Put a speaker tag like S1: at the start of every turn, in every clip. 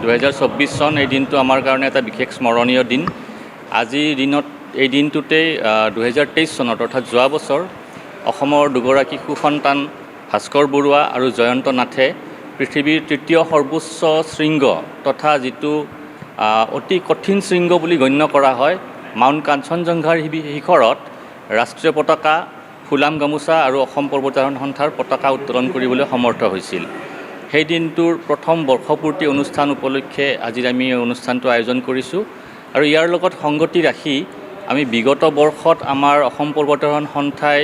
S1: 2024 চন এই দিনটো আমাৰ কাৰণে এটা বিশেষ স্মৰণীয় দিন। আজিৰ দিনত এই দিনটোতেই 2023 চনত অৰ্থাৎ যোৱা বছৰ অসমৰ দুগৰাকী সুসন্তান ভাস্কৰ বৰুৱা আৰু জয়ন্ত নাথে পৃথিৱীৰ তৃতীয় সৰ্বোচ্চ শৃংগ তথা যিটো অতি কঠিন শৃংগ বুলি গণ্য কৰা হয় মাউণ্ট কাঞ্চনজংঘাৰ শিখৰত ৰাষ্ট্ৰীয় পতাকা, ফুলাম গামোচা আৰু অসম পৰ্বতাৰোহণ সন্থাৰ পতাকা উত্তোলন কৰিবলৈ সমৰ্থ হৈছিল। সেই দিনটোৰ প্ৰথম বৰ্ষপূৰ্তি অনুষ্ঠান উপলক্ষে আজি আমি এই অনুষ্ঠানটো আয়োজন কৰিছোঁ আৰু ইয়াৰ লগত সংগতি ৰাখি আমি বিগত বৰ্ষত আমাৰ অসম পৰ্বতাৰোহণ সন্থাই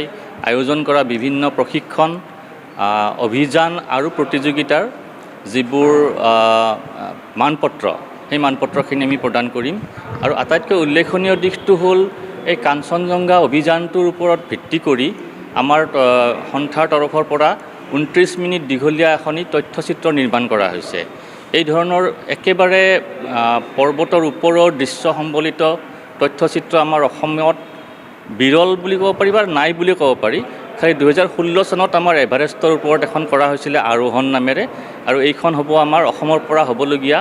S1: আয়োজন কৰা বিভিন্ন প্ৰশিক্ষণ, অভিযান আৰু প্ৰতিযোগিতাৰ যিবোৰ মানপত্ৰ, সেই মানপত্ৰখিনি আমি প্ৰদান কৰিম। আৰু আটাইতকৈ উল্লেখনীয় দিশটো হ'ল এই কাঞ্চনজংঘা অভিযানটোৰ ওপৰত ভিত্তি কৰি আমাৰ সন্থাৰ তৰফৰ পৰা 29 মিনিট দীঘলীয়া এখনি তথ্যচিত্ৰ নিৰ্মাণ কৰা হৈছে। এই ধৰণৰ একেবাৰে পৰ্বতৰ ওপৰৰ দৃশ্য সম্বলিত তথ্যচিত্ৰ আমাৰ অসমত বিৰল বুলি ক'ব পাৰি বা নাই বুলি ক'ব পাৰি। খালি 2016 চনত আমাৰ এভাৰেষ্টৰ ওপৰত এখন কৰা হৈছিলে আৰোহণ নামেৰে, আৰু এইখন হ'ব আমাৰ অসমৰ পৰা হ'বলগীয়া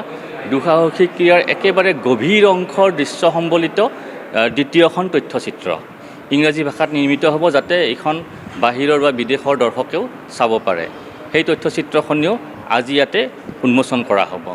S1: দুঃসাহসিক ক্ৰীড়াৰ একেবাৰে গভীৰ অংশৰ দৃশ্য সম্বলিত দ্বিতীয়খন তথ্যচিত্ৰ। ইংৰাজী ভাষাত নিৰ্মিত হ'ব যাতে এইখন বাহিৰৰ বা বিদেশৰ দৰ্শকেও চাব পাৰে। সেই তথ্যচিত্ৰখনিও আজি ইয়াতে উন্মোচন কৰা হ'ব।